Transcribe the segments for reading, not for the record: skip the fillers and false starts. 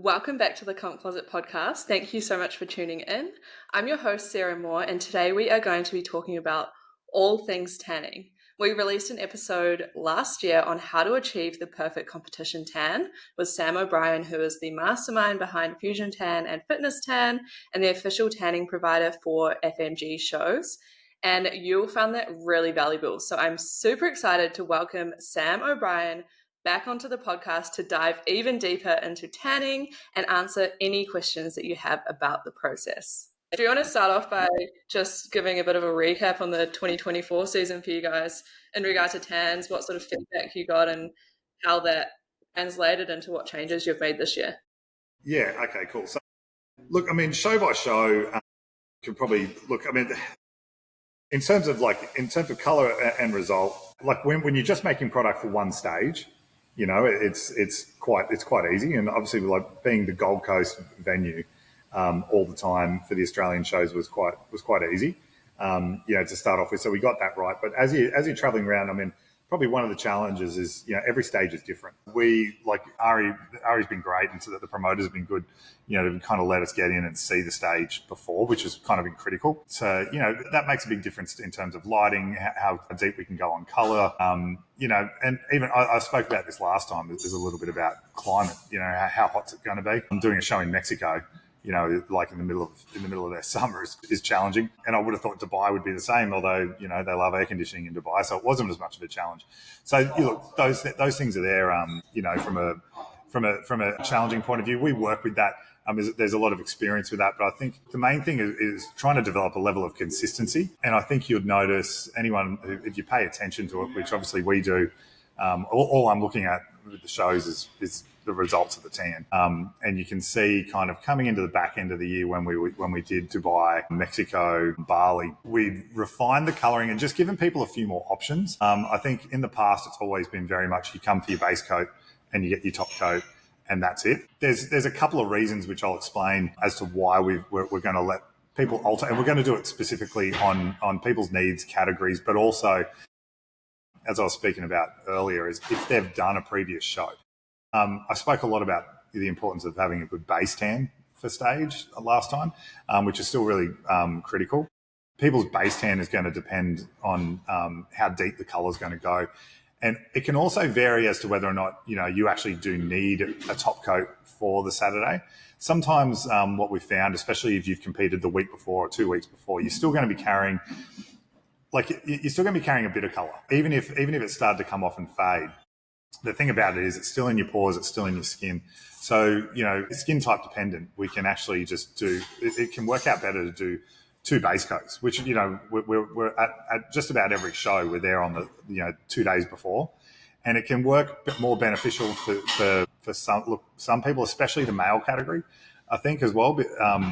Welcome back to the Comp Closet podcast. Thank you so much for tuning in. I'm your host, Sarah Moore, and today we are going to be talking about all things tanning. We released an episode last year on how to achieve the perfect competition tan with Sam O'Brien, who is the mastermind behind Fusion Tan and Fitness Tan and the official tanning provider for FMG shows. And you will find that really valuable. So I'm super excited to welcome Sam O'Brien back onto the podcast to dive even deeper into tanning and answer any questions that you have about the process. Do you want to start off by just giving a bit of a recap on the 2024 season for you guys in regard to tans, what sort of feedback you got and how that translated into what changes you've made this year? Yeah, okay, cool. So, look, I mean, show by show, could probably look, I mean, in terms of color and result, like when you're just making product for one stage, you know, it's quite easy. And obviously, like being the Gold Coast venue all the time for the Australian shows was quite easy, to start off with. So we got that right. But as you're traveling around, I mean, probably one of the challenges is, every stage is different. We, like Ari's been great, and so that the promoters have been good, to kind of let us get in and see the stage before, which has kind of been critical. So, that makes a big difference in terms of lighting, how deep we can go on color, and even I spoke about this last time. There's a little bit about climate, how hot's it going to be. I'm doing a show in Mexico, like in the middle of their summer is challenging. And I would have thought Dubai would be the same, although, they love air conditioning in Dubai. So it wasn't as much of a challenge. So look, those things are there, from a challenging point of view. We work with that. There's a lot of experience with that, but I think the main thing is trying to develop a level of consistency. And I think you'd notice anyone who, if you pay attention to it, which obviously we do, all I'm looking at with the shows is the results of the tan. And you can see kind of coming into the back end of the year when we did Dubai, Mexico, Bali, we refined the colouring and just given people a few more options. I think in the past it's always been very much you come for your base coat and you get your top coat and that's it. There's a couple of reasons which I'll explain as to why we're going to let people alter, and we're going to do it specifically on people's needs categories, but also, as I was speaking about earlier, is if they've done a previous show. I spoke a lot about the importance of having a good base tan for stage last time, which is still really critical. People's base tan is going to depend on how deep the colour is going to go. And it can also vary as to whether or not, you actually do need a top coat for the Saturday. Sometimes what we've found, especially if you've competed the week before or 2 weeks before, you're still going to be carrying a bit of colour, even if it started to come off and fade. The thing about it is it's still in your pores, it's still in your skin. So, it's skin type dependent. We can actually just do, it can work out better to do 2 base coats, which, we're at just about every show. We're there on the, 2 days before. And it can work more beneficial for some people, especially the male category, I think as well,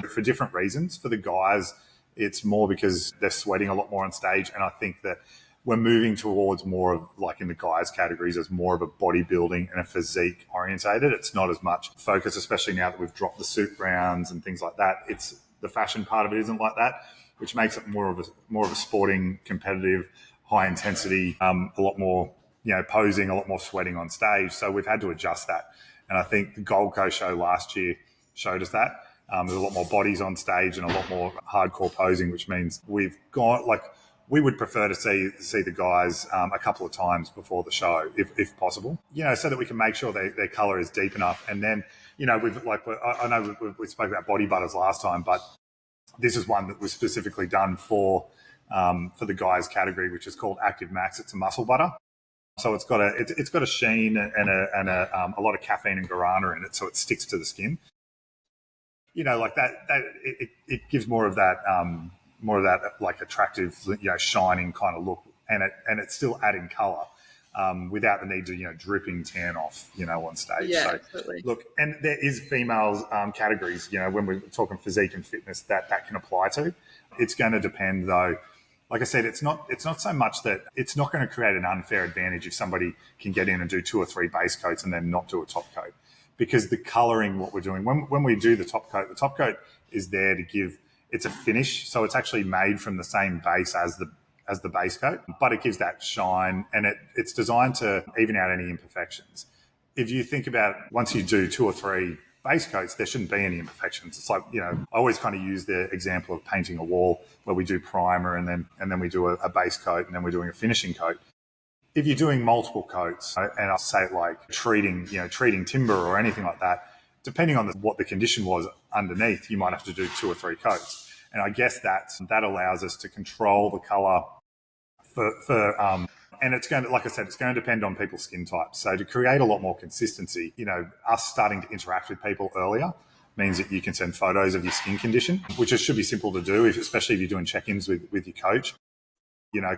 for different reasons. For the guys, it's more because they're sweating a lot more on stage. And I think that we're moving towards more of, like in the guys categories, as more of a bodybuilding and a physique orientated. It's not as much focus, especially now that we've dropped the suit rounds and things like that. It's the fashion part of it isn't like that, which makes it more of a sporting, competitive, high intensity, a lot more, posing, a lot more sweating on stage. So we've had to adjust that. And I think the Gold Coast show last year showed us that. There's a lot more bodies on stage and a lot more hardcore posing, which means we've got we would prefer to see the guys a couple of times before the show, if possible, so that we can make sure their colour is deep enough. And then, I know we spoke about body butters last time, but this is one that was specifically done for the guys category, which is called Active Max. It's a muscle butter. So it's got a sheen and a lot of caffeine and guarana in it, so it sticks to the skin. Like that it gives more of that like attractive, shining kind of look, and it's still adding color without the need to, dripping tan off, on stage. Yeah, so absolutely. Look, and there is females categories, when we're talking physique and fitness that can apply to. It's going to depend though. Like I said, it's not so much that it's not going to create an unfair advantage if somebody can get in and do 2 or 3 base coats and then not do a top coat, because the coloring, what we're doing when we do the top coat is there to give. It's a finish, so it's actually made from the same base as the base coat, but it gives that shine, and it's designed to even out any imperfections. If you think about once you do 2 or 3 base coats, there shouldn't be any imperfections. It's like, I always kind of use the example of painting a wall where we do primer and then we do a base coat and then we're doing a finishing coat. If you're doing multiple coats, and I'll say like treating timber or anything like that, depending on what the condition was underneath, you might have to do 2 or 3 coats. And I guess that allows us to control the color and it's going to, like I said, it's going to depend on people's skin types. So to create a lot more consistency, us starting to interact with people earlier means that you can send photos of your skin condition, which should be simple to do, especially if you're doing check-ins with your coach.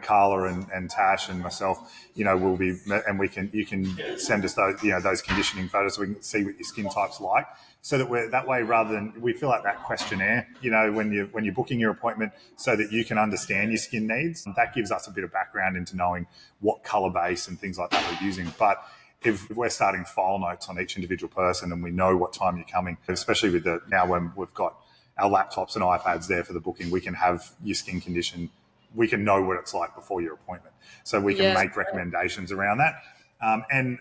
Carla and Tash and myself, will be, and you can send us those conditioning photos so we can see what your skin type's like. So that we're that way, rather than we fill out that questionnaire, when you're booking your appointment, so that you can understand your skin needs. And that gives us a bit of background into knowing what color base and things like that we're using. But if we're starting file notes on each individual person and we know what time you're coming, especially with now when we've got our laptops and iPads there for the booking, we can have your skin condition. We can know what it's like before your appointment. So we can make recommendations around that. And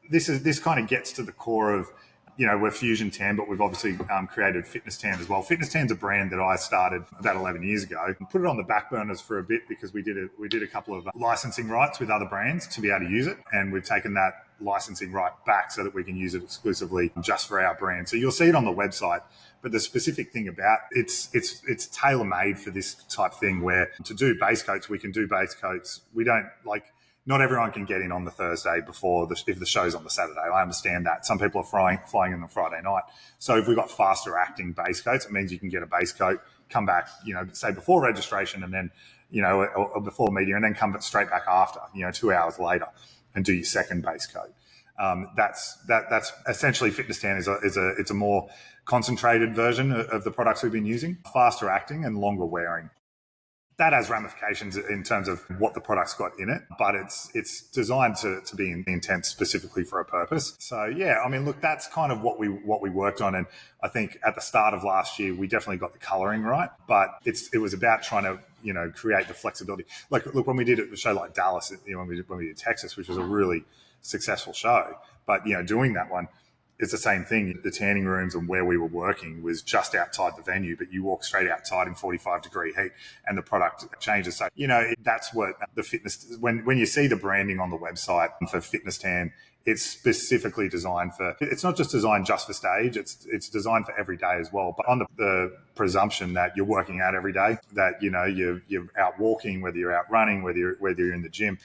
this kind of gets to the core of, we're Fusion Tan, but we've obviously created Fitness Tan as well. Fitness Tan's a brand that I started about 11 years ago. Put it on the back burners for a bit because we did a couple of licensing rights with other brands to be able to use it. And we've taken that licensing right back so that we can use it exclusively just for our brand. So you'll see it on the website. But the specific thing about it's tailor-made for this type thing, where to do base coats, we can do base coats. We don't not everyone can get in on the Thursday before if the show's on the Saturday. I understand that. Some people are flying in on Friday night. So if we've got faster acting base coats, it means you can get a base coat, come back, say before registration and then, or before meeting, and then come straight back after, 2 hours later and do your second base coat. That's essentially Fitness Tan it's a more concentrated version of the products we've been using, faster acting and longer wearing. That has ramifications in terms of what the product's got in it, but it's designed to be intent specifically for a purpose. So yeah, I mean, look, that's kind of what we worked on, and I think at the start of last year we definitely got the colouring right, but it was about trying to create the flexibility. Like, look, when we did a show like Dallas, when we did Texas, which was a really successful show, but doing that one, it's the same thing. The tanning rooms and where we were working was just outside the venue, but you walk straight outside in 45-degree heat and the product changes. So, that's what the fitness, when you see the branding on the website for Fitness Tan, it's specifically designed it's not just designed just for stage, it's designed for every day as well. But on the presumption that you're working out every day, that, you're out walking, whether you're out running, whether you're in the gym,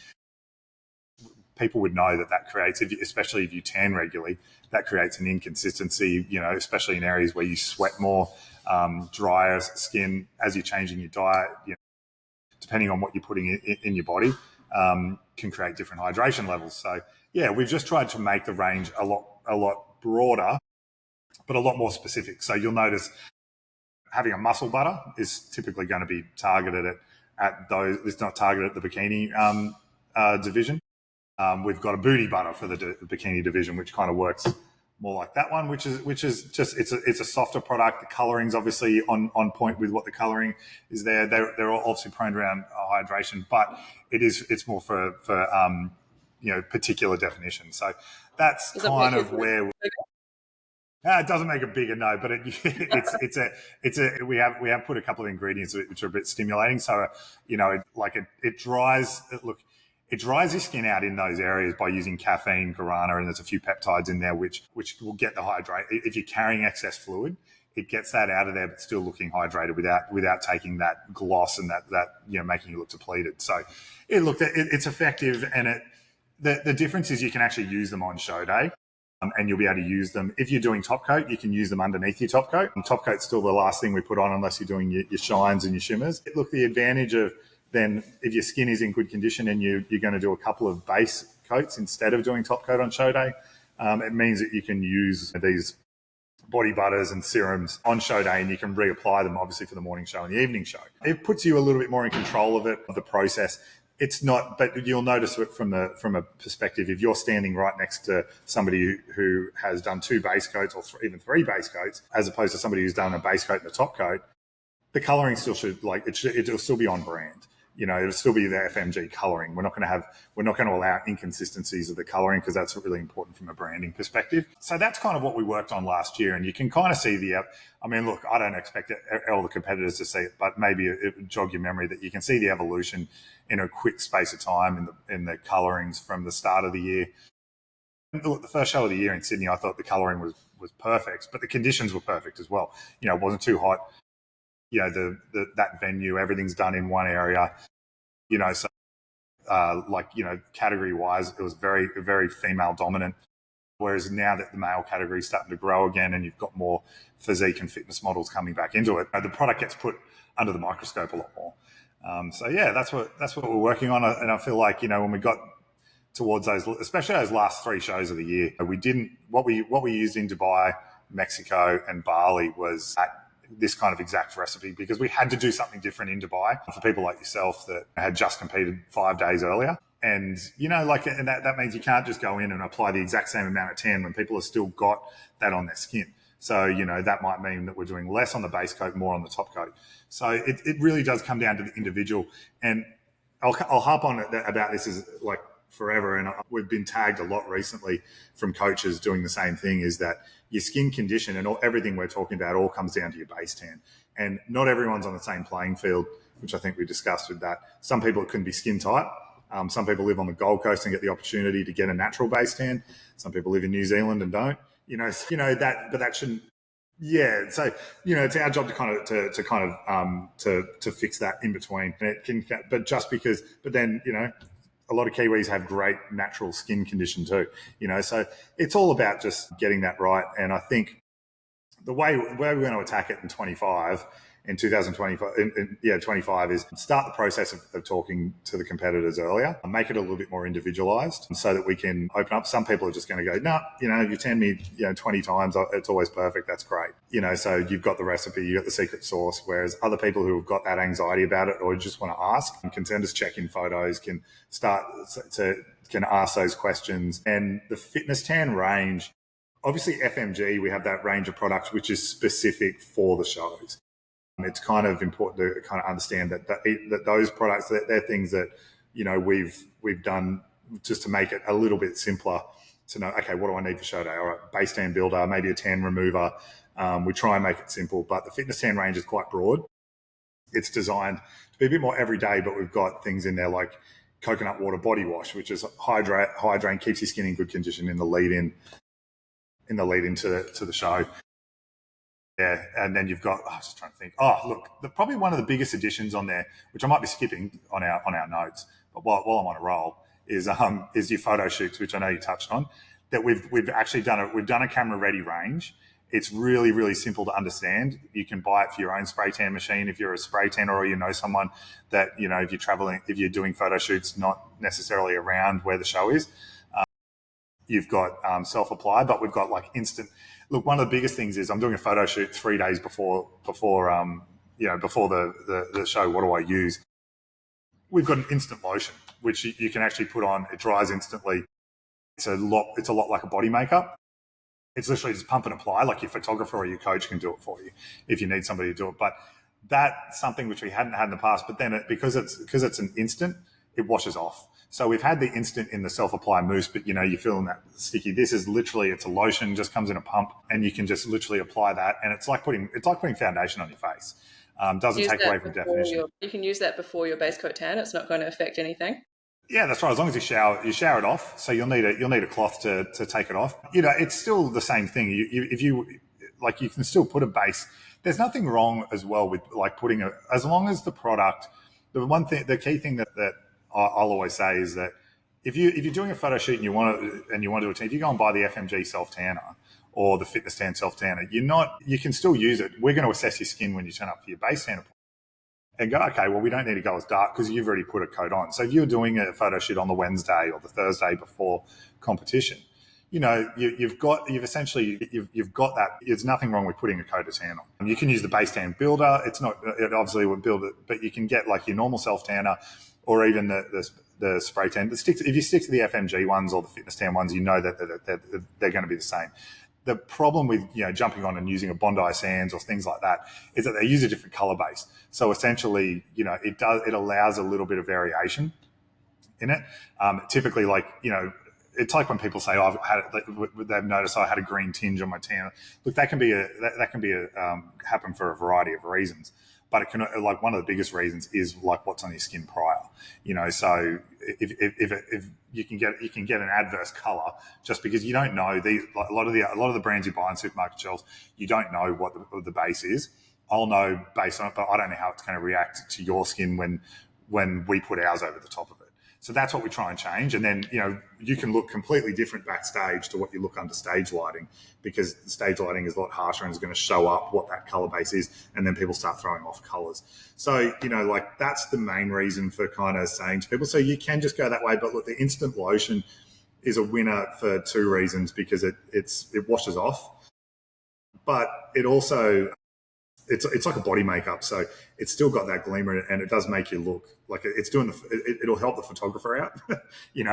people would know that creates, especially if you tan regularly, that creates an inconsistency, especially in areas where you sweat more, drier skin as you're changing your diet, depending on what you're putting in your body, can create different hydration levels. So yeah, we've just tried to make the range a lot broader, but a lot more specific. So you'll notice having a muscle butter is typically going to be targeted at those. It's not targeted at the bikini division. We've got a booty butter for the bikini division, which kind of works more like that one, which is just it's a softer product. The coloring's obviously on point with what the coloring is there. They're all obviously prone around hydration, but it's more for particular definition. So that's kind of where. It doesn't make it bigger, no, but we have put a couple of ingredients which are a bit stimulating. So it dries. It dries your skin out in those areas by using caffeine, guarana, and there's a few peptides in there which will get the hydrate. If you're carrying excess fluid, it gets that out of there, but still looking hydrated without taking that gloss and that making you look depleted. So it's effective, and the difference is you can actually use them on show day. And you'll be able to use them. If you're doing top coat, you can use them underneath your top coat. And top coat's still the last thing we put on unless you're doing your shines and your shimmers. Look, the advantage of then if your skin is in good condition and you're going to do a couple of base coats instead of doing top coat on show day, it means that you can use these body butters and serums on show day, and you can reapply them obviously for the morning show and the evening show. It puts you a little bit more in control of the process. It's not, but you'll notice it from a perspective. If you're standing right next to somebody who has done 2 base coats or even 3 base coats, as opposed to somebody who's done a base coat and a top coat, the coloring still it'll still be on brand. It'll still be the FMG colouring. We're not going to allow inconsistencies of the colouring because that's really important from a branding perspective. So that's kind of what we worked on last year, and you can kind of see look, I don't expect all the competitors to see it, but maybe it would jog your memory that you can see the evolution in a quick space of time in the colourings from the start of the year. Look, the first show of the year in Sydney, I thought the colouring was perfect, but the conditions were perfect as well. It wasn't too hot. That venue, everything's done in one area. So category wise, it was very, very female dominant. Whereas now that the male category is starting to grow again and you've got more physique and fitness models coming back into it, the product gets put under the microscope a lot more. That's what we're working on. And I feel like, when we got towards those, especially those last 3 shows of the year, what we used in Dubai, Mexico and Bali was this kind of exact recipe because we had to do something different in Dubai for people like yourself that had just competed 5 days earlier. And, and that means you can't just go in and apply the exact same amount of tan when people have still got that on their skin. So, that might mean that we're doing less on the base coat, more on the top coat. So it really does come down to the individual. And I'll harp on about this as like forever. And we've been tagged a lot recently from coaches doing the same thing, is that your skin condition and everything we're talking about all comes down to your base tan. And not everyone's on the same playing field, which I think we discussed with that. Some people, it can be skin tight. Some people live on the Gold Coast and get the opportunity to get a natural base tan. Some people live in New Zealand and don't. But that shouldn't. Yeah, so it's our job to fix that in between. And it can, but then a lot of Kiwis have great natural skin condition too. So it's all about just getting that right. And I think the way we're going to attack it in 2025 is start the process of talking to the competitors earlier and make it a little bit more individualized so that we can open up. Some people are just going to go, no, you tan me 20 times, it's always perfect, that's great. So you've got the recipe, you've got the secret sauce, whereas other people who have got that anxiety about it or just want to ask can send us check-in photos, can ask those questions. And the fitness tan range, obviously FMG, we have that range of products which is specific for the shows. It's kind of important to kind of understand that those products, they're things that, we've done just to make it a little bit simpler to know, okay, what do I need for show day? All right, base tan builder, maybe a tan remover. We try and make it simple, but the fitness tan range is quite broad. It's designed to be a bit more everyday, but we've got things in there like coconut water body wash, which is hydrate, keeps your skin in good condition in the lead into the show. Yeah, and then you've got, I was just trying to think. Oh, look, probably one of the biggest additions on there, which I might be skipping on our notes, but while I'm on a roll, is your photo shoots, which I know you touched on. That we've actually done we've done a camera ready range. It's really, really simple to understand. You can buy it for your own spray tan machine if you're a spray tanner or someone that if you're doing photo shoots not necessarily around where the show is. You've got self-apply, but we've got like instant. Look, one of the biggest things is I'm doing a photo shoot 3 days before the show. What do I use? We've got an instant lotion, which you can actually put on. It dries instantly. It's a lot like a body makeup. It's literally just pump and apply, like your photographer or your coach can do it for you if you need somebody to do it. But that's something which we hadn't had in the past. But then because it's an instant, it washes off. So we've had the instant in the self-apply mousse, but you're feeling that sticky. This is literally, it's a lotion, just comes in a pump, and you can just literally apply that, and it's like putting foundation on your face. Doesn't take away from definition. You can use that before your base coat tan. It's not going to affect anything. Yeah, that's right. As long as you shower it off. So you'll need a cloth to take it off. It's still the same thing. You can still put a base. There's nothing wrong as well with like putting as long as the product. The key thing that I'll always say is that if you're doing a photo shoot and you want to attend, if you go and buy the FMG self tanner or the fitness tan self tanner, you can still use it. We're going to assess your skin when you turn up for your base tan and go, okay, well, we don't need to go as dark because you've already put a coat on. So if you're doing a photo shoot on the Wednesday or the Thursday before competition, you've got that. There's nothing wrong with putting a coat of tan on. You can use the base tan builder. It obviously would build it, but you can get like your normal self tanner or even the spray tan. If you stick to the FMG ones or the fitness tan ones, that they're going to be the same. The problem with jumping on and using a Bondi Sands or things like that is that they use a different color base. So essentially, it allows a little bit of variation in it. Typically, it's like when people say, "Oh, they've noticed I had a green tinge on my tan." Look, that can be happen for a variety of reasons, but it can, like, one of the biggest reasons is like what's on your skin prior. So if you can get an adverse color just because you don't know a lot of the brands you buy on supermarket shelves, you don't know what the base is. I'll know based on it, but I don't know how it's going to react to your skin when we put ours over the top of it. So that's what we try and change. And then, you can look completely different backstage to what you look under stage lighting, because the stage lighting is a lot harsher and is going to show up what that color base is. And then people start throwing off colors. So, that's the main reason for kind of saying to people, so you can just go that way. But look, the instant lotion is a winner for two reasons, because it washes off, but it also, it's like a body makeup, so it's still got that gleamer, and it does make you look like it's doing it'll help the photographer out,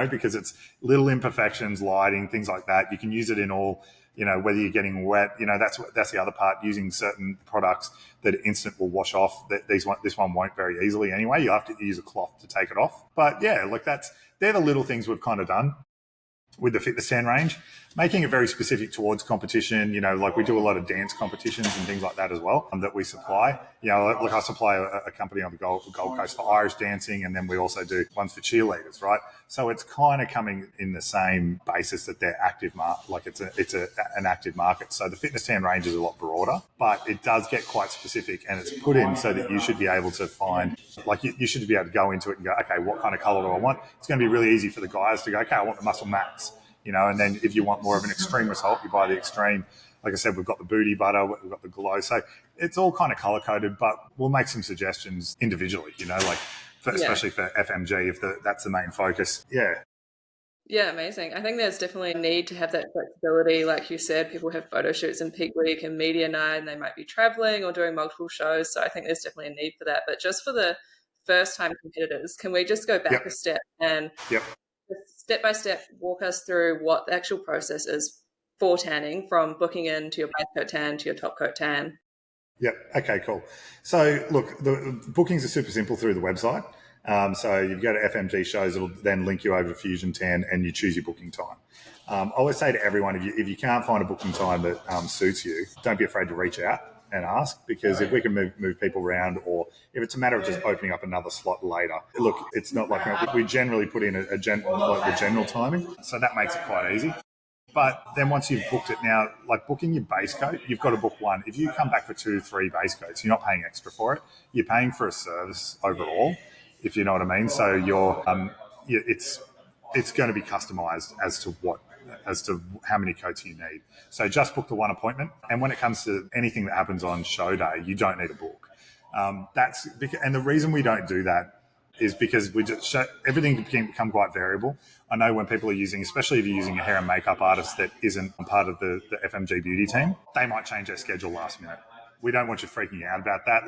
because it's little imperfections, lighting, things like that. You can use it in all, whether you're getting wet, that's the other part. Using certain products that instant will wash off. This one won't very easily anyway. You have to use a cloth to take it off. But yeah, they're the little things we've kind of done with the fitness tan range, making it very specific towards competition. Like we do a lot of dance competitions and things like that as well, that we supply. Like I supply a company on the Gold Coast for Irish dancing, and then we also do ones for cheerleaders, right? So it's kind of coming in the same basis that they're active, like it's an active market. So the fitness tan range is a lot broader, but it does get quite specific, and it's put in so that you should be able to find, like you should be able to go into it and go, okay, what kind of color do I want? It's going to be really easy for the guys to go, okay, I want the Muscle Max. And then if you want more of an extreme result, you buy the extreme. Like I said, we've got the booty butter, we've got the glow. So it's all kind of color coded, but we'll make some suggestions individually, especially for FMG, if that's the main focus. Yeah. Yeah, amazing. I think there's definitely a need to have that flexibility. Like you said, people have photo shoots in peak week and media night, and they might be traveling or doing multiple shows. So I think there's definitely a need for that. But just for the first time competitors, can we just go back a step and step by step walk us through what the actual process is for tanning, from booking in to your base coat tan to your top coat tan? Yep. Okay, cool. So look, the bookings are super simple through the website. So you go to FMG shows, it'll then link you over to Fusion Tan, and you choose your booking time. I always say to everyone, if you can't find a booking time that suits you, don't be afraid to reach out and ask, because if we can move people around, or if it's a matter of just opening up another slot later, look, it's not like we generally put in the general timing, so that makes it quite easy. But then once you've booked it, now, like booking your base coat, you've got to book one. If you come back for 2-3 base coats, you're not paying extra for it. You're paying for a service overall, if you know what I mean. So it's going to be customized as to how many coats you need. So just book the one appointment. And when it comes to anything that happens on show day, you don't need a book. And the reason we don't do that is because everything can become quite variable. I know when people are using, especially if you're using a hair and makeup artist that isn't part of the FMG beauty team, they might change their schedule last minute. We don't want you freaking out about that.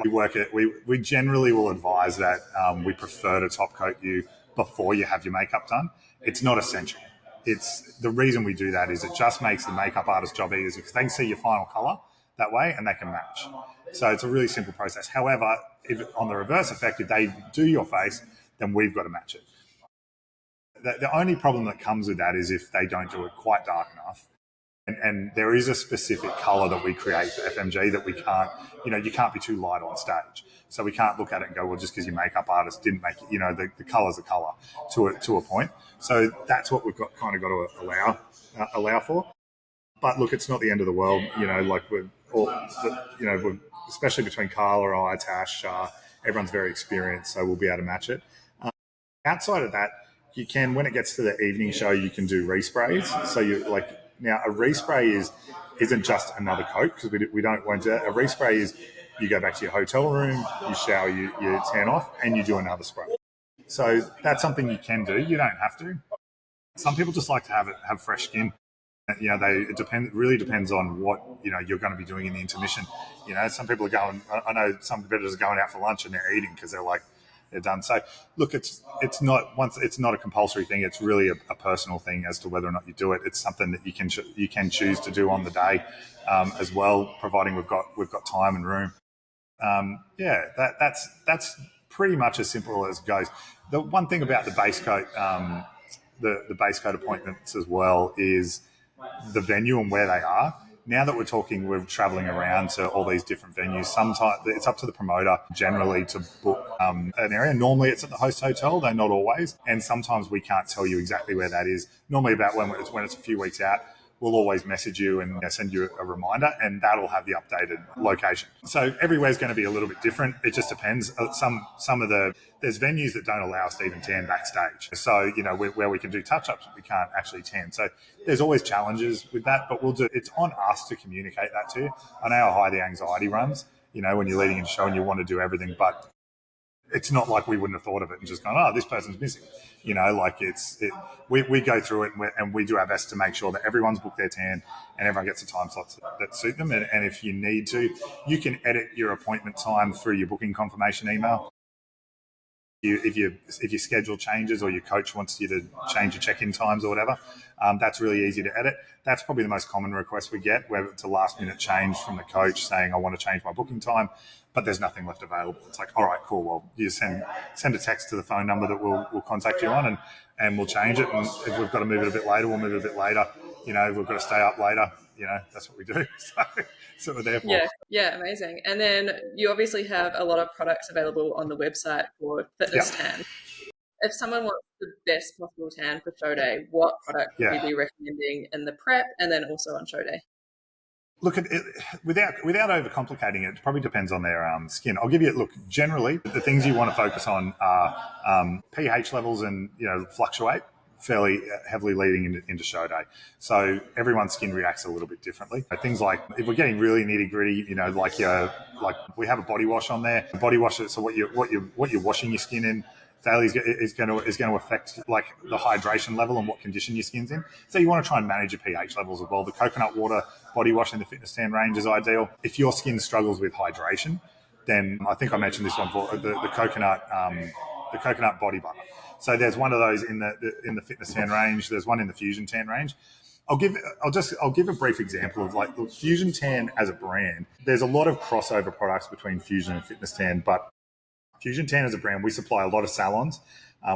We generally will advise that we prefer to top coat you before you have your makeup done. It's not essential. It's the reason we do that is it just makes the makeup artist's job easier, because they can see your final color that way and they can match. So it's a really simple process. However, if on the reverse effect, if they do your face, then we've got to match it. The only problem that comes with that is if they don't do it quite dark enough. And there is a specific colour that we create for FMG that we can't, you can't be too light on stage. So we can't look at it and go, well, just because your makeup artist didn't make it, the colour's a colour to a point. So that's what we've got to allow for. But look, it's not the end of the world, especially between Carla, I, Tash, everyone's very experienced, so we'll be able to match it. Outside of that, you can, when it gets to the evening show, you can do resprays. So now a respray isn't just another coat, because we don't want to. A respray is you go back to your hotel room, you shower, you tan off, and you do another spray. So that's something you can do. You don't have to. Some people just like to have fresh skin. It really depends on what you're going to be doing in the intermission. Some people are going. I know some competitors are going out for lunch and they're eating because they're like, they're done. So look, it's not a compulsory thing. It's really a personal thing as to whether or not you do it. It's something that you can choose to do on the day as well, providing we've got time and room. That's pretty much as simple as it goes. The one thing about the base coat, the base coat appointments as well, is the venue and where they are. Now that we're traveling around to all these different venues. Sometimes it's up to the promoter generally to book an area. Normally it's at the host hotel, though not always. And sometimes we can't tell you exactly where that is. Normally about when it's a few weeks out, we'll always message you and send you a reminder, and that'll have the updated location. So everywhere's going to be a little bit different. It just depends. There's venues that don't allow us to even tan backstage. So, where we can do touch-ups, but we can't actually tan. So there's always challenges with that, but it's on us to communicate that to you. I know how high the anxiety runs, when you're leading into show and you want to do everything, but it's not like we wouldn't have thought of it and just gone, oh, this person's missing. We go through it and we do our best to make sure that everyone's booked their tan and everyone gets the time slots that suit them. And if you need to, you can edit your appointment time through your booking confirmation email. If your schedule changes or your coach wants you to change your check-in times or whatever, that's really easy to edit. That's probably the most common request we get, where it's a last-minute change from the coach saying, I want to change my booking time, but there's nothing left available. It's like, all right, cool. Well, you send a text to the phone number that we'll contact you on, and we'll change it. And if we've got to move it a bit later, we'll move it a bit later. If we've got to stay up later, that's what we do. So we're there for. Yeah, amazing. And then you obviously have a lot of products available on the website for fitness tan. If someone wants the best possible tan for show day, what product would you be recommending in the prep and then also on show day? Look, at it, without overcomplicating it, it probably depends on their skin. I'll give you, generally, the things you want to focus on are pH levels and, fluctuate fairly heavily leading into show day. So everyone's skin reacts a little bit differently. Things like, if we're getting really nitty gritty, like we have a body wash on there. Body wash, so what you're washing your skin in daily is going to affect like the hydration level and what condition your skin's in. So you want to try and manage your pH levels as well. The coconut water body wash in the fitness tan range is ideal. If your skin struggles with hydration, then I think I mentioned this one before, the coconut body butter. So there's one of those in the fitness tan range. There's one in the Fusion Tan range. I'll give a brief example of Fusion Tan as a brand. There's a lot of crossover products between Fusion and Fitness Tan, but Fusion Tan as a brand, we supply a lot of salons.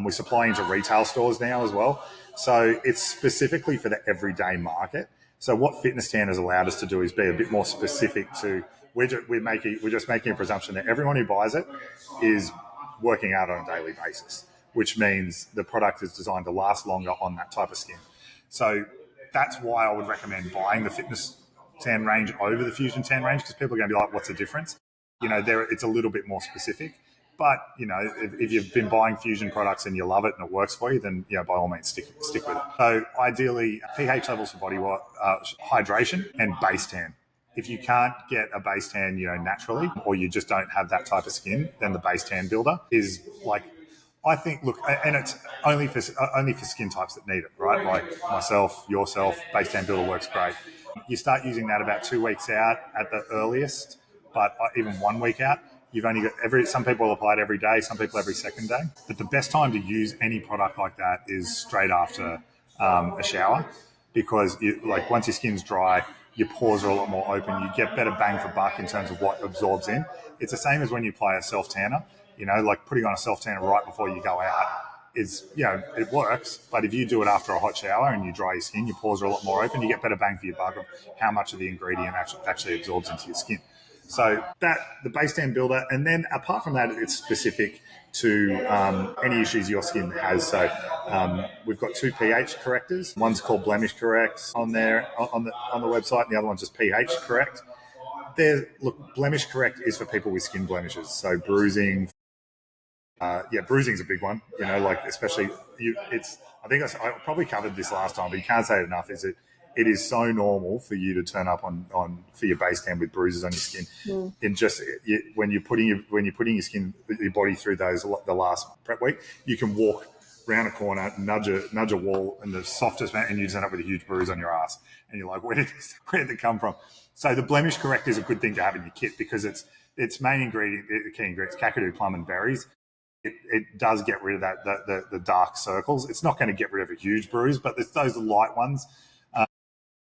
We supply into retail stores now as well. So it's specifically for the everyday market. So what Fitness Tan has allowed us to do is be a bit more specific to, we're just making a presumption that everyone who buys it is working out on a daily basis, which means the product is designed to last longer on that type of skin. So that's why I would recommend buying the Fitness Tan range over the Fusion Tan range, because people are going to be like, what's the difference? It's a little bit more specific. But, if you've been buying Fusion products and you love it and it works for you, then, by all means, stick with it. So ideally, pH levels for body wash, hydration and base tan. If you can't get a base tan, naturally, or you just don't have that type of skin, then the base tan builder is I think, and it's only for skin types that need it, right? Like myself, yourself, base tan builder works great. You start using that about 2 weeks out at the earliest, but even 1 week out. You've only got some people apply it every day, some people every second day. But the best time to use any product like that is straight after a shower, because once your skin's dry, your pores are a lot more open. You get better bang for buck in terms of what absorbs in. It's the same as when you apply a self tanner. Putting on a self tanner right before you go out is, it works. But if you do it after a hot shower and you dry your skin, your pores are a lot more open. You get better bang for your buck of how much of the ingredient actually absorbs into your skin. So the base tan builder, and then apart from that, it's specific to any issues your skin has. So we've got 2 pH correctors. One's called Blemish Correct on there on the website, and the other one's just pH Correct. Blemish Correct is for people with skin blemishes, so bruising. Bruising's a big one. Especially I think I probably covered this last time, but you can't say it enough. It is so normal for you to turn up on for your base tan with bruises on your skin. And when you're putting your body through the last prep week, you can walk round a corner, nudge a wall in the softest man, and you just end up with a huge bruise on your ass. And you're like, where did it come from? So the Blemish Correct is a good thing to have in your kit, because its main ingredient, the key ingredients, kakadu, plum, and berries. it does get rid of the dark circles. It's not going to get rid of a huge bruise, but there's those light ones.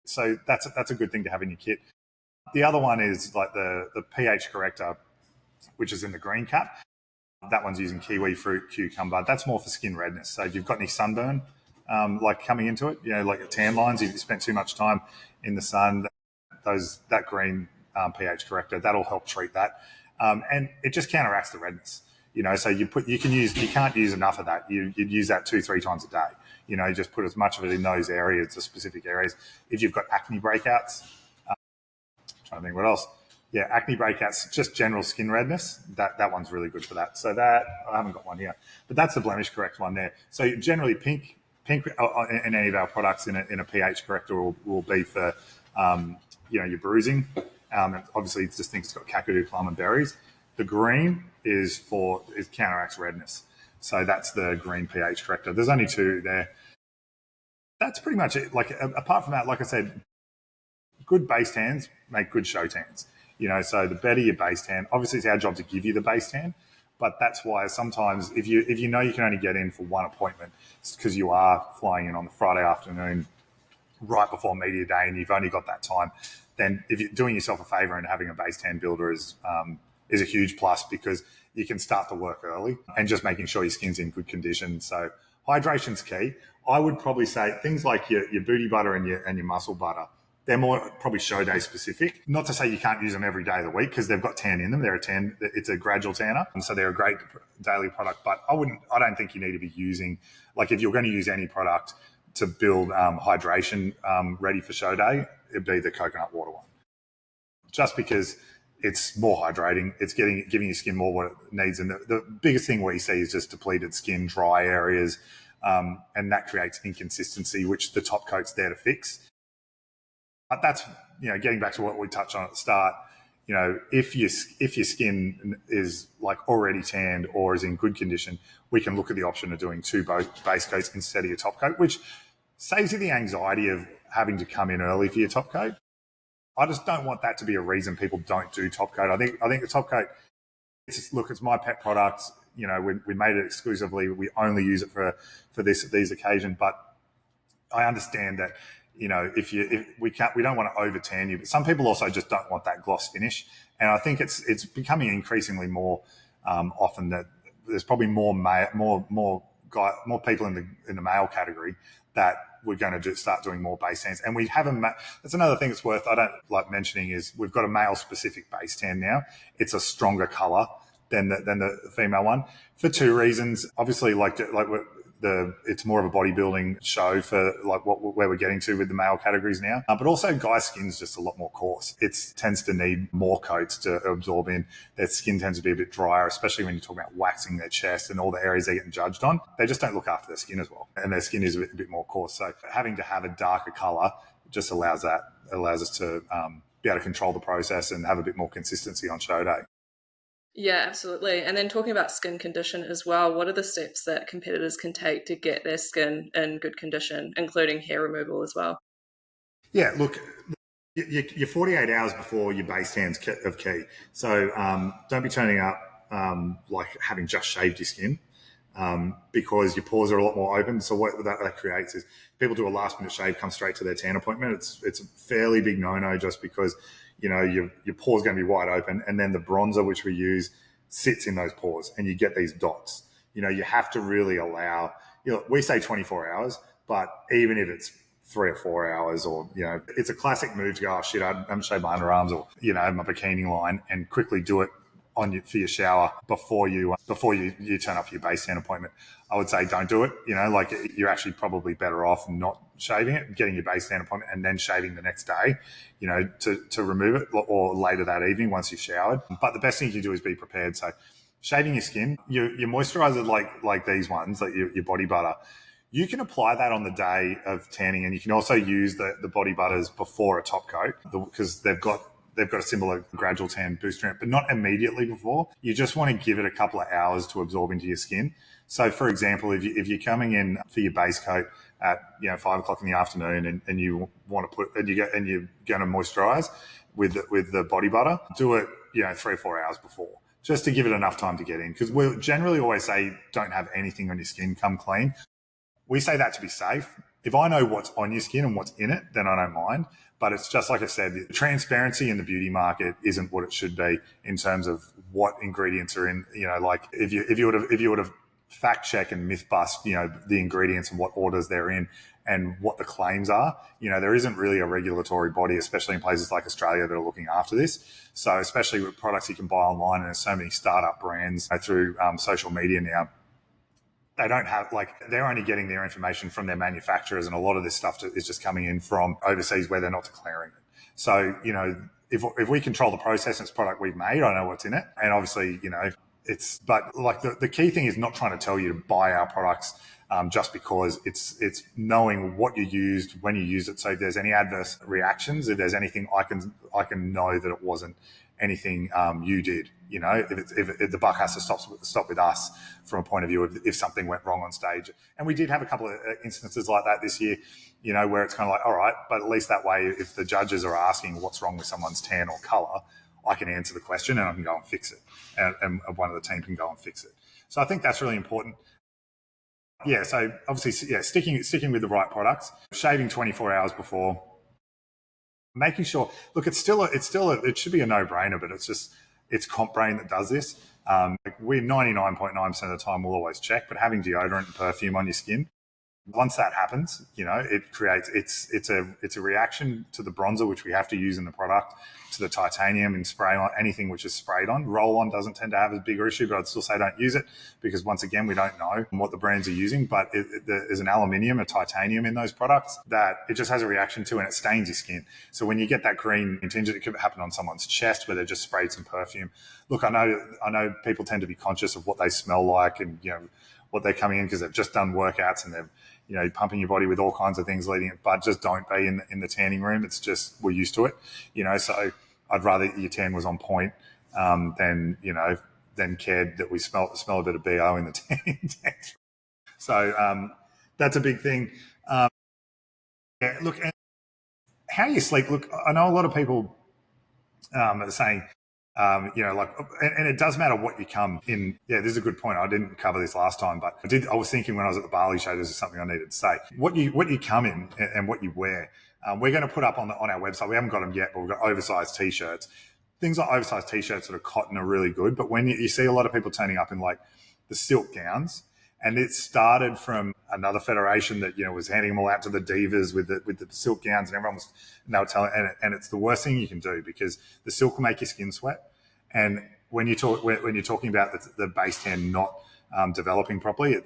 So that's a good thing to have in your kit. The other one is like the pH corrector, which is in the green cap. That one's using kiwi fruit cucumber. That's more for skin redness. So if you've got any sunburn, like coming into it, like tan lines, if you spent too much time in the sun, that green pH corrector, that'll help treat that. And it just counteracts the redness. So you can't use enough of that. You'd use that 2-3 times a day. Just put as much of it in those areas, the specific areas. If you've got acne breakouts, trying to think what else. Yeah, acne breakouts, just general skin redness. That one's really good for that. So that, I haven't got one here, but that's the blemish correct one there. So generally pink in any of our products in a pH corrector will be for, your bruising. Obviously, it's just things it's got kakadu, plum, and berries. The green is counteracts redness. So that's the green pH corrector. There's only 2 there. That's pretty much it. Like, apart from that, like I said, good base tans make good show tans. So the better your base tan, obviously it's our job to give you the base tan, but that's why sometimes if you know you can only get in for one appointment, it's because you are flying in on the Friday afternoon right before media day and you've only got that time, then if you're doing yourself a favor and having a base tan builder is a huge plus, because you can start the work early and just making sure your skin's in good condition. So hydration's key. I would probably say things like your booty butter and your muscle butter, they're more probably show day specific. Not to say you can't use them every day of the week, because they've got tan in them. It's a gradual tanner, and so they're a great daily product. But I don't think you need to be using, like, if you're going to use any product to build hydration ready for show day, it'd be the coconut water one. Just because it's more hydrating, it's giving your skin more what it needs. And the biggest thing we see is just depleted skin, dry areas, and that creates inconsistency, which the top coat's there to fix. But that's, getting back to what we touched on at the start, if your skin is like already tanned or is in good condition, we can look at the option of doing 2 base coats instead of your top coat, which saves you the anxiety of having to come in early for your top coat. I just don't want that to be a reason people don't do top coat. I think the top coat, it's my pet product. We made it exclusively. We only use it for these occasions. But I understand that, if we don't want to over tan you, but some people also just don't want that gloss finish. And I think it's becoming increasingly more often that there's probably more people in the male category that we're going to start doing more base tans. And we have that's another thing that's worth, I don't like mentioning, is we've got a male specific base tan now. It's a stronger color than the female one for 2 reasons. Obviously, it's more of a bodybuilding show for like where we're getting to with the male categories now. But also guys' skin's just a lot more coarse. It tends to need more coats to absorb in. Their skin tends to be a bit drier, especially when you're talking about waxing their chest and all the areas they're getting judged on. They just don't look after their skin as well. And their skin is a bit more coarse. So having to have a darker color just allows us to be able to control the process and have a bit more consistency on show day. Yeah, absolutely. And then talking about skin condition as well, what are the steps that competitors can take to get their skin in good condition, including hair removal as well? Yeah, look, you're 48 hours before your base tan's of key. So don't be turning up like having just shaved your skin, because your pores are a lot more open. So what that creates is people do a last minute shave, come straight to their tan appointment. It's a fairly big no-no, just because your pores going to be wide open, and then the bronzer which we use sits in those pores, and you get these dots. You have to really allow. We say 24 hours, but even if it's 3 or 4 hours, or it's a classic move to go, oh shit, I haven't shaved my underarms, or my bikini line, and quickly do it for your shower before you turn up for your base tan appointment. I would say don't do it. You're actually probably better off not shaving it, getting your base tan appointment, and then shaving the next day, to remove it, or later that evening once you've showered. But the best thing you can do is be prepared. So shaving your skin, your moisturizer, like these ones, like your body butter, you can apply that on the day of tanning, and you can also use the body butters before a top coat, because they've got a similar gradual tan booster in it, but not immediately before. You just want to give it a couple of hours to absorb into your skin. So, for example, if you're coming in for your base coat at 5 o'clock in the afternoon, and you want to you're going to moisturize with the body butter, do it 3 or 4 hours before. just to give it enough time to get in. Because we generally always say don't have anything on your skin, come clean. We say that to be safe. If I know what's on your skin and what's in it, then I don't mind. But it's just like I said, transparency in the beauty market isn't what it should be in terms of what ingredients are in. Like if you would have fact check and myth bust, the ingredients and what orders they're in and what the claims are. There isn't really a regulatory body, especially in places like Australia, that are looking after this. So especially with products you can buy online, and there's so many startup brands through social media now, they don't have, they're only getting their information from their manufacturers, and a lot of this stuff is just coming in from overseas where they're not declaring it. So, if we control the process and it's product we've made, I know what's in it. And obviously, but the key thing is not trying to tell you to buy our products just because. It's knowing what you used, when you used it. So if there's any adverse reactions, if there's anything, I can know that it wasn't anything you did. If the buck has to stop with us from a point of view of if something went wrong on stage. And we did have a couple of instances like that this year, where it's kind of like, all right, but at least that way, if the judges are asking what's wrong with someone's tan or color, I can answer the question and I can go and fix it. And one of the team can go and fix it. So I think that's really important. Yeah, so obviously, sticking with the right products, shaving 24 hours before, making sure. Look, it should be a no-brainer, but it's Comp Brain that does this. We 99.9% of the time will always check, but having deodorant and perfume on your skin, once that happens, it creates it's a reaction to the bronzer, which we have to use in the product, to the titanium and spray on anything which is sprayed on. Roll on doesn't tend to have a bigger issue, but I'd still say don't use it because once again, we don't know what the brands are using, but there's an aluminium, a titanium in those products that it just has a reaction to and it stains your skin. So when you get that green tinge, it could happen on someone's chest where they've just sprayed some perfume. Look, I know people tend to be conscious of what they smell like and, what they're coming in because they've just done workouts and they've, pumping your body with all kinds of things leading it, but just don't be in the tanning room. It's just, we're used to it, so I'd rather your tan was on point than cared that we smell a bit of BO in the tanning tank. So that's a big thing. Yeah, look, and how you sleep. Look, I know a lot of people are saying, and it does matter what you come in. Yeah, this is a good point. I didn't cover this last time, but I was thinking when I was at the Bali show, this is something I needed to say. What you come in and what you wear. We're going to put up on our website. We haven't got them yet, but we've got oversized t-shirts. Things like oversized t-shirts that are cotton are really good. But when you see a lot of people turning up in the silk gowns, and it started from another federation that was handing them all out to the divas with the silk gowns, and everyone was they were telling, and it's the worst thing you can do because the silk will make your skin sweat. And when you're talking about the base tan not developing properly,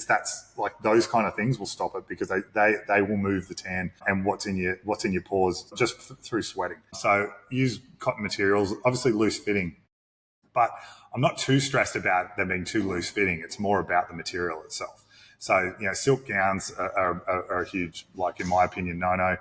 that's like those kind of things will stop it because they will move the tan and what's in your pores just through sweating. So use cotton materials, obviously loose fitting. But I'm not too stressed about them being too loose fitting. It's more about the material itself. So, silk gowns are a huge, in my opinion, no.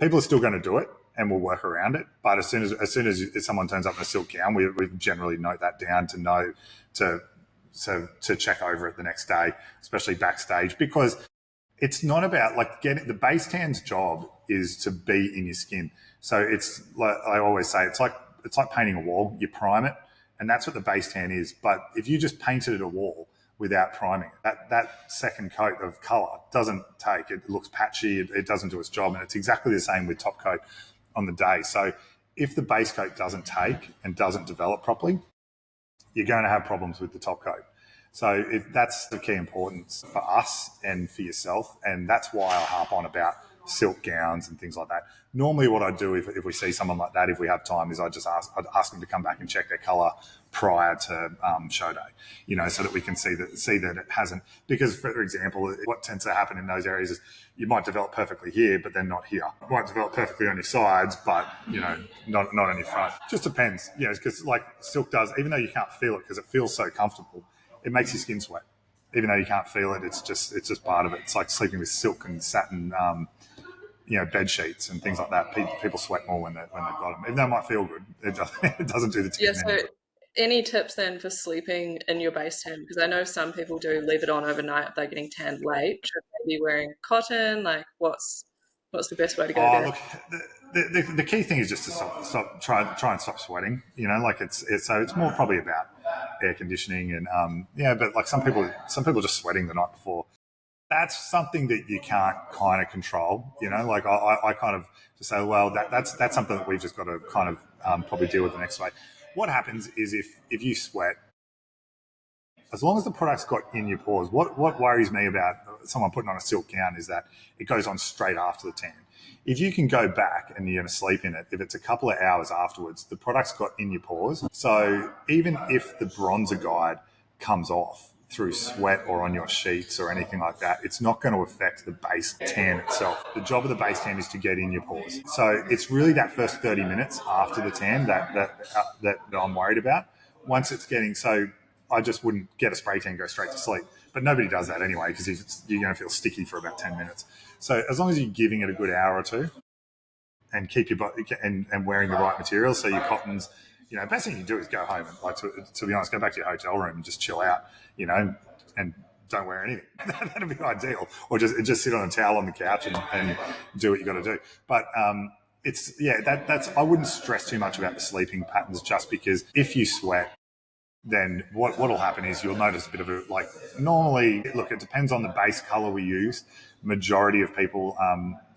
People are still going to do it and we'll work around it. But as soon as someone turns up in a silk gown, we generally note that down to know to check over it the next day, especially backstage, because it's not about getting the base tan's job is to be in your skin. So it's like I always say, it's like painting a wall. You prime it. And that's what the base tan is. But if you just painted a wall without priming it, that second coat of colour doesn't take. It looks patchy. It doesn't do its job. And it's exactly the same with top coat on the day. So if the base coat doesn't take and doesn't develop properly, you're going to have problems with the top coat. So that's the key importance for us and for yourself. And that's why I harp on about silk gowns and things like that. Normally what I do if we see someone like that, if we have time, is I'd ask them to come back and check their colour prior to show day, so that we can see that it hasn't. Because, for example, what tends to happen in those areas is you might develop perfectly here, but then not here. You might develop perfectly on your sides, but, not on your front. Just depends, because silk does, even though you can't feel it because it feels so comfortable, it makes your skin sweat. Even though you can't feel it, it's just part of it. It's like sleeping with silk and satin, bed sheets and things like that. People sweat more when they've got them. Even though it might feel good, it doesn't do the tan. Yeah, so any tips then for sleeping in your base tan? Because I know some people do leave it on overnight if they're getting tanned late. Should they be wearing cotton? What's the best way to go there? Look, the key thing is just to try and stop sweating. Like it's more probably about air conditioning and but like some people just sweating the night before. That's something that you can't kind of control. Like I kind of just say, well, that's something that we've just got to kind of probably deal with the next way. What happens is if you sweat, as long as the product's got in your pores, what worries me about someone putting on a silk gown is that it goes on straight after the tan. If you can go back and you're going to sleep in it, if it's a couple of hours afterwards, the product's got in your pores. So even if the bronzer guide comes off through sweat or on your sheets or anything like that, it's not going to affect the base tan itself. The job of the base tan is to get in your pores. So it's really that first 30 minutes after the tan that I'm worried about. Once it's getting I just wouldn't get a spray tan and go straight to sleep. But nobody does that anyway because you're going to feel sticky for about 10 minutes. So as long as you're giving it a good hour or two and keep your body and wearing the right materials, so your cottons, best thing you can do is go home and, like, to be honest, go back to your hotel room and just chill out, and don't wear anything. That'd be ideal. Or just sit on a towel on the couch and do what you got to do. But that's I wouldn't stress too much about the sleeping patterns, just because if you sweat, then what'll happen is you'll notice a bit of a, like, normally, look, it depends on the base color we use. Majority of people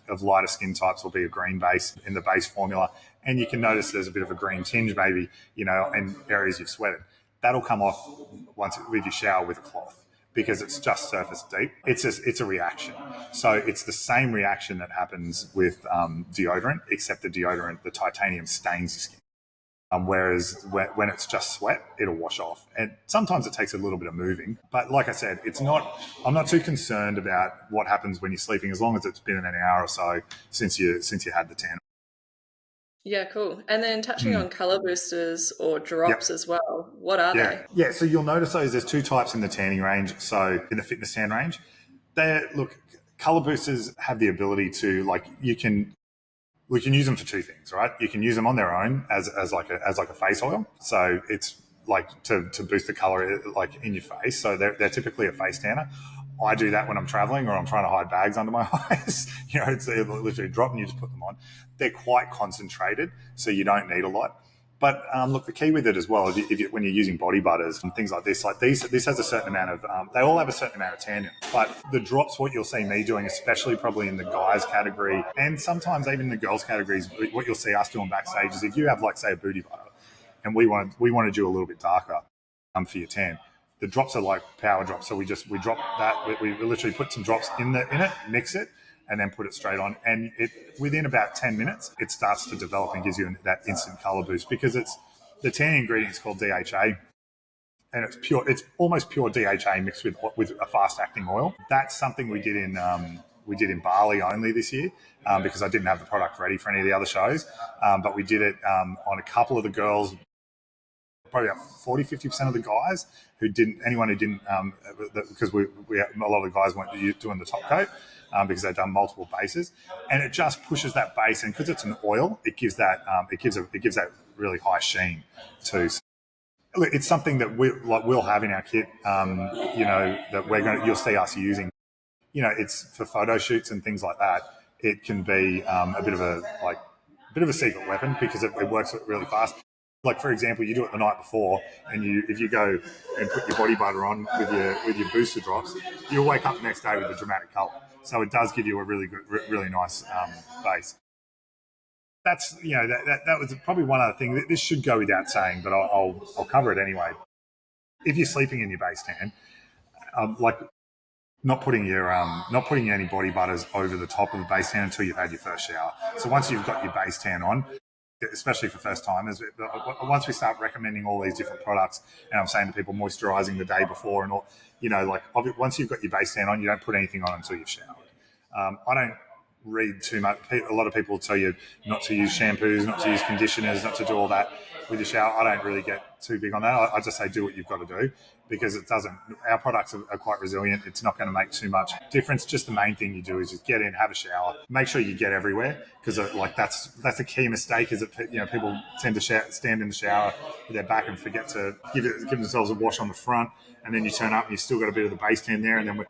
of lighter skin types will be a green base in the base formula, and you can notice there's a bit of a green tinge maybe, in areas you've sweated. That'll come off once with your shower with a cloth, because it's just surface deep. It's a reaction. So it's the same reaction that happens with deodorant, except the deodorant, the titanium, stains your skin. Whereas when it's just sweat, it'll wash off. And sometimes it takes a little bit of moving. But like I said, I'm not too concerned about what happens when you're sleeping, as long as it's been an hour or so since you had the tan. Yeah, cool. And then touching on color boosters or drops as well, what are they? Yeah, so you'll notice there's two types in the tanning range. So in the fitness tan range, color boosters have the ability to, like, we can use them for two things, right? You can use them on their own as like a face oil. So it's like to boost the color, like, in your face. So they're typically a face tanner. I do that when I'm traveling or I'm trying to hide bags under my eyes. It's literally a drop and you just put them on. They're quite concentrated, so you don't need a lot. But look, the key with it as well is when you're using body butters and things like this has a certain amount of, they all have a certain amount of tannin. But the drops, what you'll see me doing, especially probably in the guys category and sometimes even the girls categories, what you'll see us doing backstage is if you have, like, say, a booty butter and we want to do a little bit darker for your tan, the drops are like power drops. So we drop that. We literally put some drops in it, mix it, and then put it straight on. And within about 10 minutes, it starts to develop and gives you that instant color boost, because the tanning ingredient is called DHA, and it's almost pure DHA mixed with a fast acting oil. That's something we did in Bali only this year, because I didn't have the product ready for any of the other shows. But we did it on a couple of the girls. Probably about 40-50% of the guys anyone who didn't, because a lot of the guys weren't doing the top coat, because they've done multiple bases, and it just pushes that base, and because it's an oil, it gives that that really high sheen too. So it's something that we'll have in our kit, that you'll see us using. It's for photo shoots and things like that. It can be a bit of a secret weapon, because it works really fast. Like, for example, you do it the night before, and if you go and put your body butter on with your booster drops, you'll wake up the next day with a dramatic colour. So it does give you a really good, really nice base. That's that was probably one other thing. This should go without saying, but I'll cover it anyway. If you're sleeping in your base tan, like, not putting any body butters over the top of the base tan until you've had your first shower. So once you've got your base tan on, especially for first timers, once we start recommending all these different products, and I'm saying to people moisturising the day before and all, once you've got your base tan on, you don't put anything on until you've showered. I don't read too much. A lot of people will tell you not to use shampoos, not to use conditioners, not to do all that. with your shower. I don't really get too big on that. I just say do what you've got to do, because it doesn't. Our products are quite resilient. It's not going to make too much difference. Just the main thing you do is just get in, have a shower, make sure you get everywhere, because like that's a key mistake. Is that people tend to stand in the shower with their back and forget to give themselves a wash on the front, and then you turn up and you've still got a bit of the base tan there, and then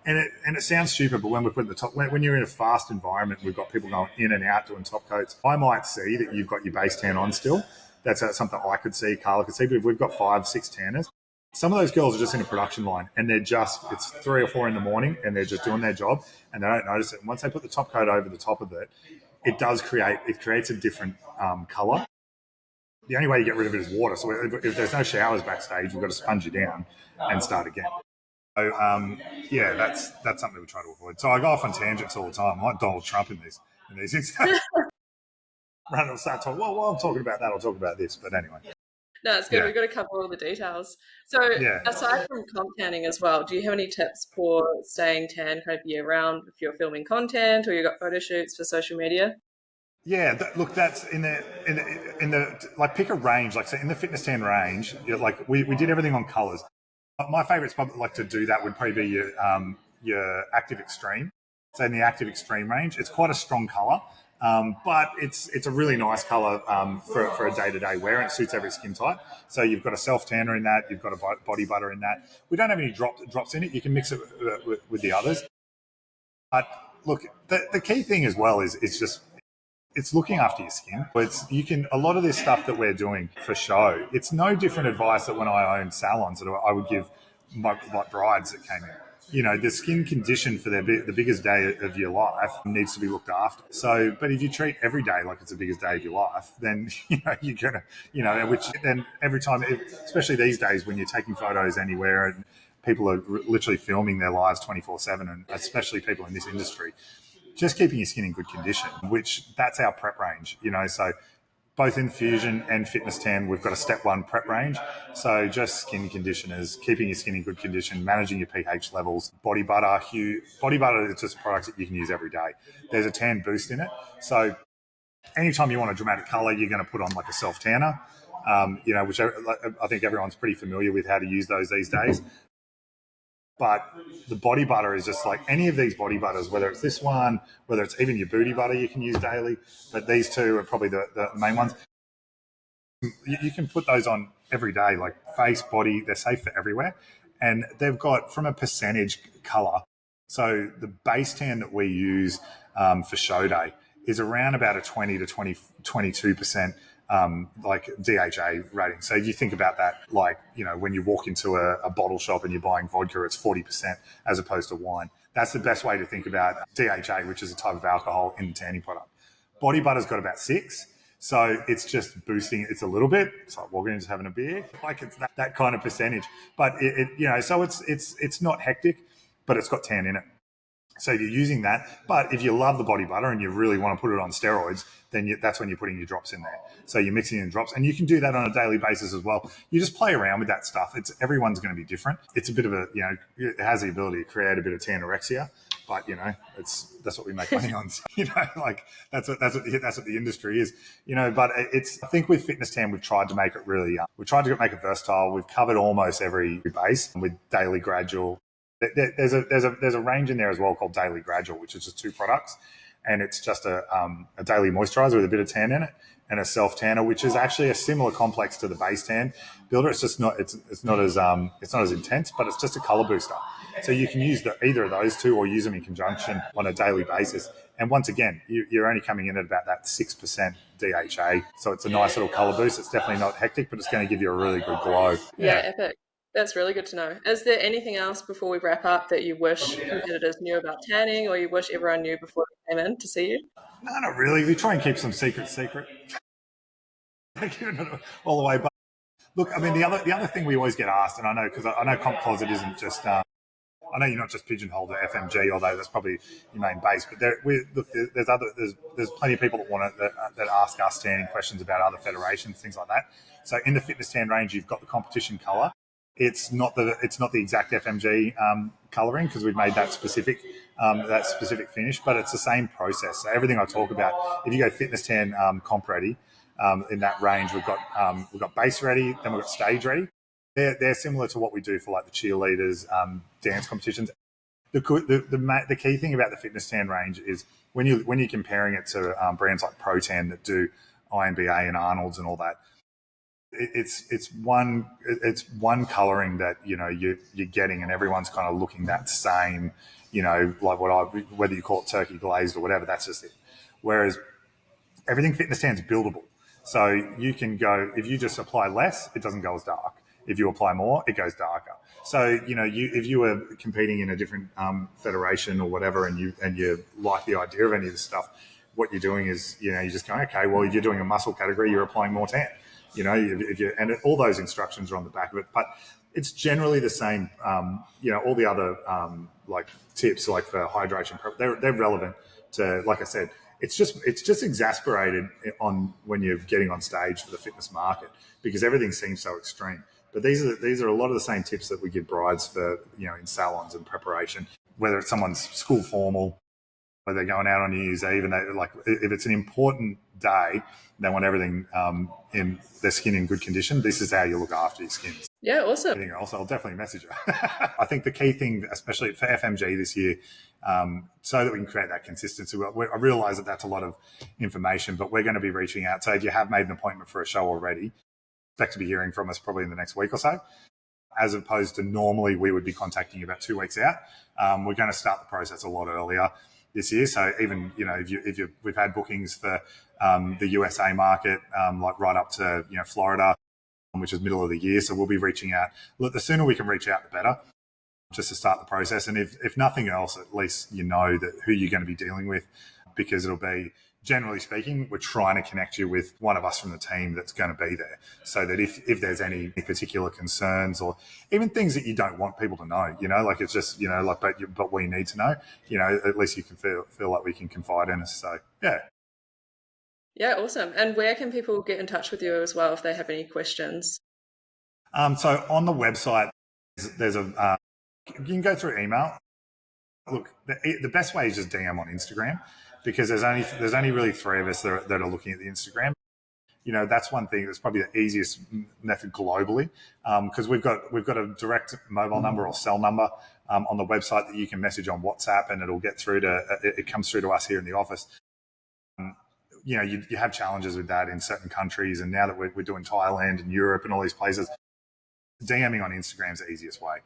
it sounds stupid, but when we put the top, when you're in a fast environment, we've got people going in and out doing top coats. I might see that you've got your base tan on still. That's something I could see, Carla could see. But if we've got 5, 6 tanners, some of those girls are just in a production line, and it's 3 or 4 in the morning, and they're just doing their job, and they don't notice it. And once they put the top coat over the top of it, it creates a different color. The only way you get rid of it is water. So if there's no showers backstage, we've got to sponge it down and start again. So that's something we try to avoid. So I go off on tangents all the time. I'm like Donald Trump in these things. Randall start talking. Well, while I'm talking about that, I'll talk about this. But anyway. No, it's good. Yeah. We've got to cover all the details. So aside from comp tanning as well, do you have any tips for staying tan kind of year round if you're filming content or you've got photo shoots for social media? Yeah, that's in the like, pick a range. Like, so in the fitness tan range, like we did everything on colors. My favourite spot like to do that would probably be your active extreme. So in the active extreme range, it's quite a strong colour, but it's a really nice colour for a day-to-day wear, and it suits every skin type. So you've got a self tanner in that, you've got a body butter in that. We don't have any drops in it. You can mix it with the others. But look, the key thing as well is it's looking after your skin. A lot of this stuff that we're doing for show, it's no different advice that when I owned salons that I would give my brides that came in. The skin condition for the biggest day of your life needs to be looked after. So, but if you treat every day like it's the biggest day of your life, then you're gonna, which then every time, especially these days when you're taking photos anywhere and people are literally filming their lives 24/7, and especially people in this industry, just keeping your skin in good condition, which that's our prep range, so both Infusion and Fitness Tan, we've got a step 1 prep range. So just skin conditioners, keeping your skin in good condition, managing your pH levels, body butter. Body butter is just a product that you can use every day. There's a tan boost in it. So anytime you want a dramatic color, you're going to put on like a self tanner, which I think everyone's pretty familiar with how to use those these days. But the body butter is just like any of these body butters, whether it's this one, whether it's even your booty butter you can use daily, but these two are probably the main ones. You can put those on every day, like face, body, they're safe for everywhere. And they've got, from a percentage color, so the base tan that we use for show day is around about a 20 to 22% like DHA rating. So if you think about that, like, when you walk into a bottle shop and you're buying vodka, it's 40% as opposed to wine. That's the best way to think about DHA, which is a type of alcohol in the tanning product. Body butter's got about 6. So it's just boosting. It's a little bit. It's like walking in just having a beer. Like, it's that kind of percentage. But so it's not hectic, but it's got tan in it. So you're using that. But if you love the body butter and you really want to put it on steroids, then that's when you're putting your drops in there. So you're mixing in drops, and you can do that on a daily basis as well. You just play around with that stuff. Everyone's going to be different. It's a bit of it has the ability to create a bit of tanorexia, but that's what we make money on. So, like that's what the industry is. But I think with Fitness Tan, we've tried to make it really. We've tried to make it versatile. We've covered almost every base with daily gradual. There's a range in there as well called Daily Gradual, which is just 2 products, and it's just a daily moisturizer with a bit of tan in it, and a self tanner, which is actually a similar complex to the base tan builder. It's just not as intense, but it's just a color booster. So you can use either of those two, or use them in conjunction on a daily basis. And once again, you're only coming in at about that 6% DHA, so it's a nice little color boost. It's definitely not hectic, but it's going to give you a really good glow. Yeah, epic. That's really good to know. Is there anything else before we wrap up that you wish competitors knew about tanning, or you wish everyone knew before they came in to see you? No, not really. We try and keep some secret. All the way. But look, I mean, the other thing we always get asked, and I know because I know Comp Closet isn't just. I know you're not just pigeonholed to FMG, although that's probably your main base. But there's plenty of people that ask us tanning questions about other federations, things like that. So in the Fitness Tan range, you've got the competition color. It's not the exact FMG colouring, because we've made that specific finish, but it's the same process. So everything I talk about, if you go Fitness Tan comp ready, in that range. We've got base ready, then we've got stage ready. They're similar to what we do for like the cheerleaders, dance competitions. The key thing about the fitness tan range is when you're comparing it to brands like Pro Tan that do INBA and Arnold's and all that, it's one coloring that you're getting, and everyone's kind of looking that same. Like whether you call it turkey glazed or whatever, that's just it. Whereas everything fitness tan's buildable. So you can go, if you just apply less, it doesn't go as dark. If you apply more, it goes darker. So if you were competing in a different federation or whatever, and you like the idea of any of this stuff, what you're doing is you're just going, okay, well, if you're doing a muscle category, you're applying more tan. All those instructions are on the back of it, but it's generally the same. All the other like tips, like for hydration, they're relevant to, like I said, it's just exasperated on when you're getting on stage for the fitness market because everything seems so extreme. But these are a lot of the same tips that we give brides for in salons and preparation, whether it's someone's school formal, whether they're going out on New Year's Eve, and if it's an important day, they want everything in their skin in good condition. This is how you look after your skin. Yeah, awesome. Anything else, I'll definitely message you. I think the key thing, especially for FMG this year, so that we can create that consistency. I realise that that's a lot of information, but we're going to be reaching out. So if you have made an appointment for a show already, expect to be hearing from us probably in the next week or so, as opposed to normally we would be contacting you about 2 weeks out. We're going to start the process a lot earlier this year. So even, we've had bookings for the USA market, like right up to, Florida, which is middle of the year. So we'll be reaching out. Look, the sooner we can reach out, the better, just to start the process. And if nothing else, at least you know that who you're going to be dealing with, because it'll be, generally speaking, we're trying to connect you with one of us from the team that's going to be there, so that if there's any particular concerns or even things that you don't want people to know, like it's just, but we need to know, at least you can feel like we can confide in us. So, yeah. Yeah, awesome. And where can people get in touch with you as well if they have any questions? So on the website, there's you can go through email. Look, the best way is just DM on Instagram, because there's only really 3 of us that are looking at the Instagram. That's one thing that's probably the easiest method globally, because we've got a direct mobile number or cell number on the website that you can message on WhatsApp, and it'll get through to it comes through to us here in the office. You have challenges with that in certain countries, and now that we're doing Thailand and Europe and all these places, DMing on Instagram is the easiest way.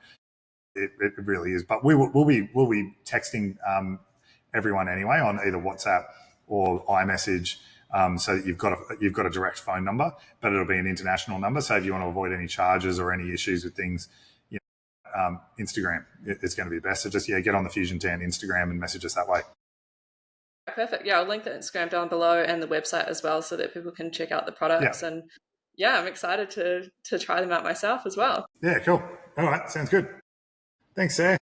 It really is. But we'll be texting everyone anyway on either WhatsApp or iMessage, so that you've got a direct phone number, but it'll be an international number. So if you want to avoid any charges or any issues with things, Instagram is going to be best. So just get on the Fusion Tan Instagram and message us that way. Perfect. Yeah, I'll link the Instagram down below and the website as well, so that people can check out the products. Yeah. And yeah, I'm excited to try them out myself as well. Yeah, cool. All right, sounds good. Thanks, Sarah.